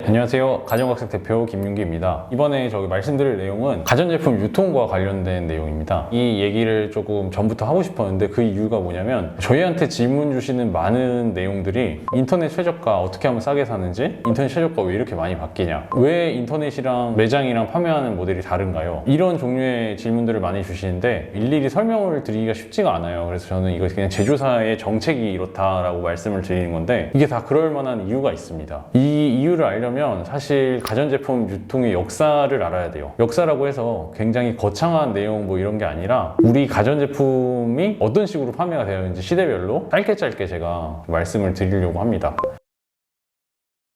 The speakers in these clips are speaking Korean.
안녕하세요. 가정학생 대표 김윤기입니다. 이번에 말씀드릴 내용은 가전제품 유통과 관련된 내용입니다. 이 얘기를 조금 전부터 하고 싶었는데 그 이유가 뭐냐면 저희한테 질문 주시는 많은 내용들이 인터넷 최저가 어떻게 하면 싸게 사는지, 인터넷 최저가 왜 이렇게 많이 바뀌냐, 왜 인터넷이랑 매장이랑 판매하는 모델이 다른가요? 이런 종류의 질문들을 많이 주시는데 일일이 설명을 드리기가 쉽지가 않아요. 그래서 저는 이거 그냥 제조사의 정책이 이렇다라고 말씀을 드리는 건데 이게 다 그럴 만한 이유가 있습니다. 이 이유를 알려면 사실 가전제품 유통의 역사를 알아야 돼요. 역사라고 해서 굉장히 거창한 내용 이런 게 아니라 우리 가전제품이 어떤 식으로 판매가 되어 있는지 시대별로 짧게 제가 말씀을 드리려고 합니다.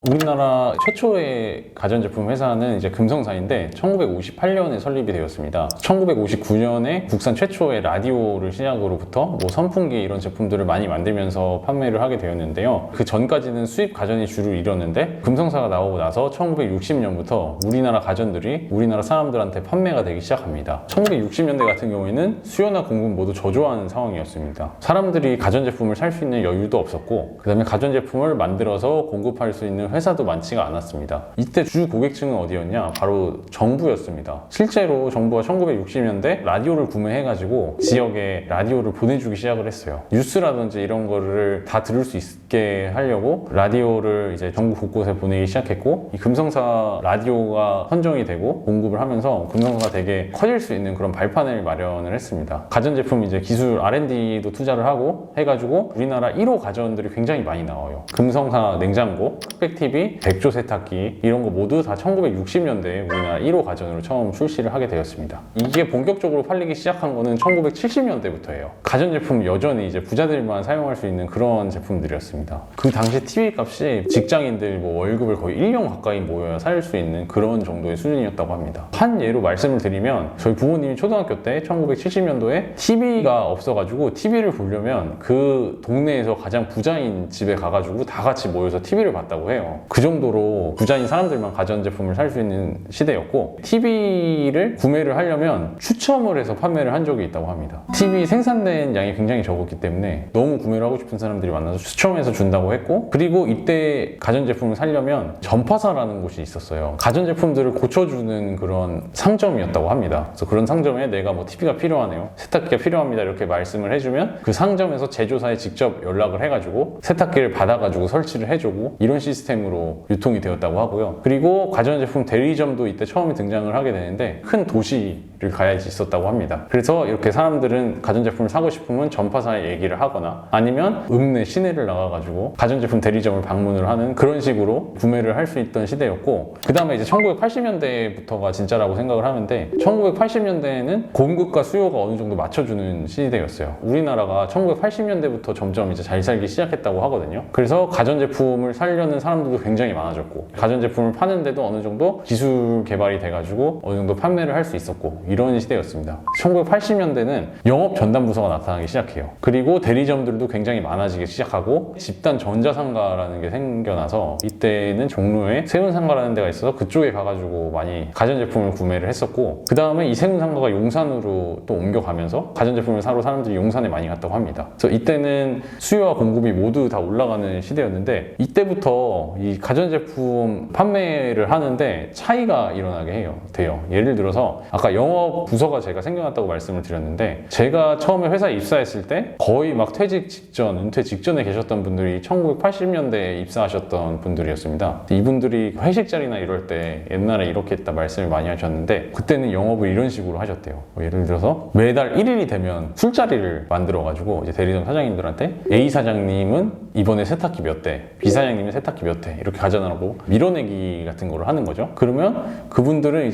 우리나라 최초의 가전제품 회사는 금성사인데 1958년에 설립이 되었습니다. 1959년에 국산 최초의 라디오를 시작으로부터 선풍기 이런 제품들을 많이 만들면서 판매를 하게 되었는데요. 그 전까지는 수입 가전이 주를 이뤘는데 금성사가 나오고 나서 1960년부터 우리나라 가전들이 우리나라 사람들한테 판매가 되기 시작합니다. 1960년대 같은 경우에는 수요나 공급 모두 저조한 상황이었습니다. 사람들이 가전제품을 살 수 있는 여유도 없었고 그 다음에 가전제품을 만들어서 공급할 수 있는 회사도 많지가 않았습니다. 이때 주 고객층은 어디였냐? 바로 정부였습니다. 실제로 정부가 1960년대 라디오를 구매해가지고 지역에 라디오를 보내주기 시작을 했어요. 뉴스라든지 이런 거를 다 들을 수 있게 하려고 라디오를 전국 곳곳에 보내기 시작했고, 이 금성사 라디오가 선정이 되고 공급을 하면서 금성사가 되게 커질 수 있는 그런 발판을 마련을 했습니다. 가전제품 기술 R&D도 투자를 하고 해가지고 우리나라 1호 가전들이 굉장히 많이 나와요. 금성사 냉장고, 흑백 TV, 백조 세탁기 이런 거 모두 다 1960년대에 우리나라 1호 가전으로 처음 출시를 하게 되었습니다. 이게 본격적으로 팔리기 시작한 거는 1970년대부터예요. 가전제품 여전히 부자들만 사용할 수 있는 그런 제품들이었습니다. 그 당시 TV 값이 직장인들 월급을 거의 1년 가까이 모여야 살 수 있는 그런 정도의 수준이었다고 합니다. 한 예로 말씀을 드리면 저희 부모님이 초등학교 때 1970년도에 TV가 없어가지고 TV를 보려면 그 동네에서 가장 부자인 집에 가가지고 다 같이 모여서 TV를 봤다고 해요. 그 정도로 부자인 사람들만 가전제품을 살 수 있는 시대였고, TV를 구매를 하려면 추첨을 해서 판매를 한 적이 있다고 합니다. TV 생산된 양이 굉장히 적었기 때문에 너무 구매를 하고 싶은 사람들이 많아서 추첨해서 준다고 했고, 그리고 이때 가전제품을 사려면 전파사라는 곳이 있었어요. 가전제품들을 고쳐주는 그런 상점이었다고 합니다. 그래서 그런 상점에 내가 TV가 필요하네요, 세탁기가 필요합니다 이렇게 말씀을 해주면 그 상점에서 제조사에 직접 연락을 해가지고 세탁기를 받아가지고 설치를 해주고, 이런 시스템으로 유통이 되었다고 하고요. 그리고 가전제품 대리점도 이때 처음에 등장을 하게 되는데 큰 도시를 가야지 있었다고 합니다. 그래서 이렇게 사람들은 가전제품을 사고 싶으면 전파사에 얘기를 하거나 아니면 읍내 시내를 나가가지고 가전제품 대리점을 방문을 하는 그런 식으로 구매를 할 수 있던 시대였고, 그 다음에 1980년대부터가 진짜라고 생각을 하는데 1980년대에는 공급과 수요가 어느 정도 맞춰주는 시대였어요. 우리나라가 1980년대부터 점점 잘 살기 시작했다고 하거든요. 그래서 가전제품을 살려는 사람들도 굉장히 많아졌고, 가전제품을 파는데도 어느 정도 기술 개발이 돼가지고 어느 정도 판매를 할 수 있었고, 이런 시대였습니다. 1980년대는 영업 전담 부서가 나타나기 시작해요. 그리고 대리점들도 굉장히 많아지기 시작하고 집단 전자상가라는 게 생겨나서 이때는 종로에 세운상가라는 데가 있어서 그쪽에 가가지고 많이 가전제품을 구매를 했었고, 그 다음에 이 세운상가가 용산으로 또 옮겨가면서 가전제품을 사러 사람들이 용산에 많이 갔다고 합니다. 그래서 이때는 수요와 공급이 모두 다 올라가는 시대였는데, 이때부터 이 가전제품 판매를 하는데 차이가 일어나게 돼요. 예를 들어서 아까 영업 부서가 제가 생겨났다고 말씀을 드렸는데, 제가 처음에 회사에 입사했을 때 거의 퇴직 직전, 은퇴 직전에 계셨던 분들이 1980년대에 입사하셨던 분들이었습니다. 이분들이 회식 자리나 이럴 때 옛날에 이렇게 했다 말씀을 많이 하셨는데, 그때는 영업을 이런 식으로 하셨대요. 예를 들어서 매달 1일이 되면 술자리를 만들어가지고 대리점 사장님들한테 A 사장님은 이번에 세탁기 몇 대, B 사장님은 세탁기 몇 대 이렇게 가져나가고 밀어내기 같은 거를 하는 거죠. 그러면 그분들은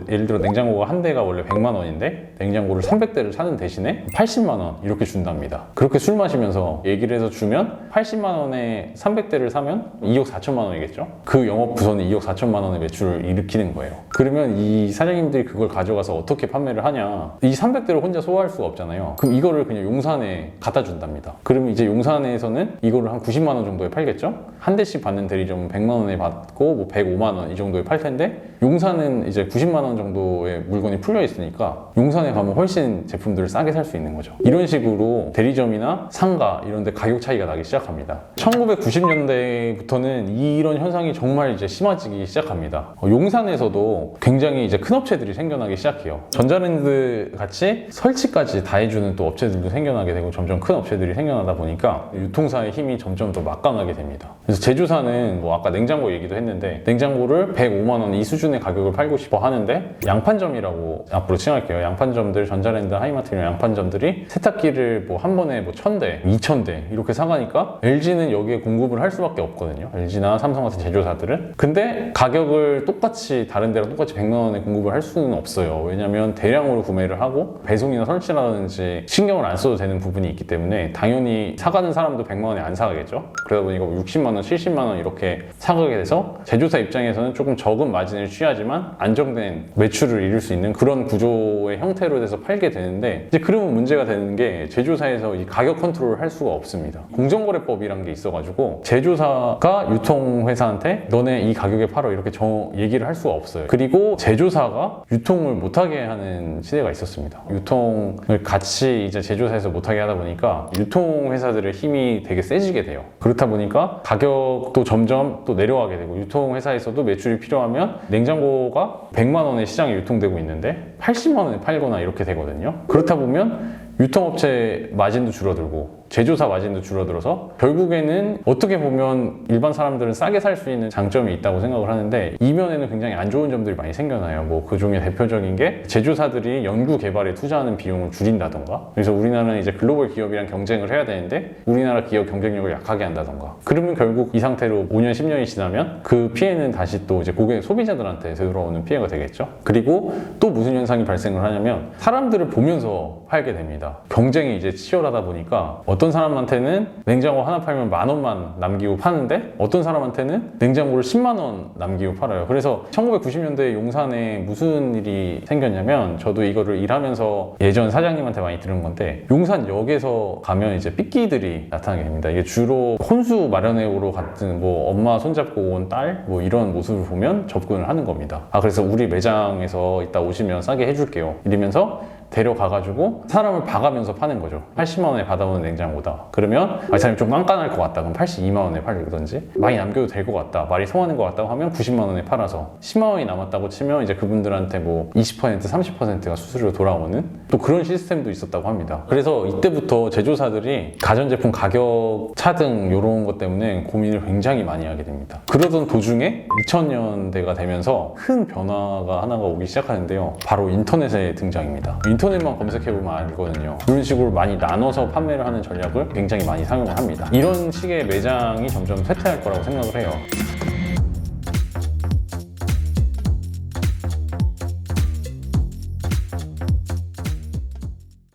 예를 들어 냉장고가 한 대가 원래 100만 원인데 냉장고를 300대를 사는 대신에 80만 원 이렇게 준답니다. 그렇게 술 마시면서 얘기를 해서 주면 80만 원에 300대를 사면 2억 4천만 원이겠죠. 그 영업 부서는 2억 4천만 원의 매출을 일으키는 거예요. 그러면 이 사장님들이 그걸 가져가서 어떻게 판매를 하냐, 이 300대를 혼자 소화할 수가 없잖아요. 그럼 이거를 그냥 용산에 갖다 준답니다. 그러면 용산에서는 이거를 한 90만 원 정도에 팔겠죠. 한 대씩 받는 대리점은 100만 원에 받고 105만 원 이 정도에 팔 텐데, 용산은 90만 원 정도의 물건이 풀려 있으니까 용산에 가면 훨씬 제품들을 싸게 살 수 있는 거죠. 이런 식으로 대리점이나 상가 이런 데 가격 차이가 나기 시작합니다. 1990년대부터는 이런 현상이 정말 이제 심해지기 시작합니다. 용산에서도 굉장히 이제 큰 업체들이 생겨나기 시작해요. 전자랜드 같이 설치까지 다 해주는 또 업체들도 생겨나게 되고 점점 큰 업체들이 생겨나다 보니까 유통사의 힘이 점점 더 막강하게 됩니다. 그래서 제조사는 뭐 아까 냉장고 얘기도 했는데 냉장고를 105만 원 이 수준의 가격을 팔고 싶어 하는데 양판점이라고 앞으로 칭할게요. 양판점들, 전자랜드, 하이마트 이런 양판점들이 세탁기를 뭐 한 번에 뭐 1000대, 2000대 이렇게 사가니까 LG는 여기에 공급을 할 수밖에 없거든요. LG나 삼성 같은 제조사들은. 근데 가격을 똑같이 다른 데랑 똑같이 100만 원에 공급을 할 수는 없어요. 왜냐면 대량으로 구매를 하고 배송이나 설치라든지 신경을 안 써도 되는 부분이 있기 때문에 당연히 사가는 사람도 100만 원에 안 사가겠죠. 그러다 보니까 60만 원, 70만 원 이렇게 사가게 돼서 제조사 입장에서는 조금 적은 마진을 취하지만 안정된 매출을 이룰 수 있는 그런 구조의 형태로 돼서 팔게 되는데 이제 그러면 문제가 되는 게 제조사에서 이 가격 컨트롤을 할 수가 없습니다. 공정거래법이란 게 있어가지고 제조사가 유통회사한테 너네 이 가격에 팔어 이렇게 얘기를 할 수가 없어요. 그리고 제조사가 유통을 못하게 하는 시대가 있었습니다. 유통을 같이 이제 제조사에서 못하게 하다 보니까 유통회사들의 힘이 되게 세지게 돼요. 그렇다 보니까 가격도 점점 또 내려가게 되고 유통회사에서도 매출이 필요하면 냉장고가 100만 원에 시장에 유통되고 있는데 80만 원에 팔거나 이렇게 되거든요. 그렇다 보면 유통업체 마진도 줄어들고 제조사 마진도 줄어들어서 결국에는 어떻게 보면 일반 사람들은 싸게 살 수 있는 장점이 있다고 생각을 하는데 이면에는 굉장히 안 좋은 점들이 많이 생겨나요. 뭐 그 중에 대표적인 게 제조사들이 연구 개발에 투자하는 비용을 줄인다던가 그래서 우리나라는 이제 글로벌 기업이랑 경쟁을 해야 되는데 우리나라 기업 경쟁력을 약하게 한다던가 그러면 결국 이 상태로 5년 10년이 지나면 그 피해는 다시 또 이제 소비자들한테 들어오는 피해가 되겠죠. 그리고 또 무슨 현상이 발생을 하냐면 사람들을 보면서 팔게 됩니다. 경쟁이 이제 치열하다 보니까 어떤 사람한테는 냉장고 하나 팔면 10,000원만 남기고 파는데 어떤 사람한테는 냉장고를 10만 원 남기고 팔아요. 그래서 1990년대 용산에 무슨 일이 생겼냐면 저도 이거를 일하면서 예전 사장님한테 많이 들은 건데 용산역에서 가면 이제 삐끼들이 나타나게 됩니다. 이게 주로 혼수 마련회로 같은 뭐 엄마 손잡고 온 딸 뭐 이런 모습을 보면 접근을 하는 겁니다. 그래서 우리 매장에서 이따 오시면 싸게 해줄게요. 이러면서 데려가가지고 사람을 봐가면서 파는 거죠. 80만 원에 받아오는 냉장고다. 그러면 이 사람이 좀 깐깐할 것 같다. 그럼 82만 원에 팔리든지 많이 남겨도 될 것 같다. 말이 통하는 것 같다고 하면 90만 원에 팔아서 10만 원이 남았다고 치면 이제 그분들한테 뭐 20%, 30%가 수수료로 돌아오는 또 그런 시스템도 있었다고 합니다. 그래서 이때부터 제조사들이 가전제품 가격 차등 이런 것 때문에 고민을 굉장히 많이 하게 됩니다. 그러던 도중에 2000년대가 되면서 큰 변화가 하나가 오기 시작하는데요. 바로 인터넷의 등장입니다. 인터넷만 검색해보면 알거든요. 이런 식으로 많이 나눠서 판매를 하는 전략을 굉장히 많이 사용을 합니다. 이런 식의 매장이 점점 쇠퇴할 거라고 생각을 해요.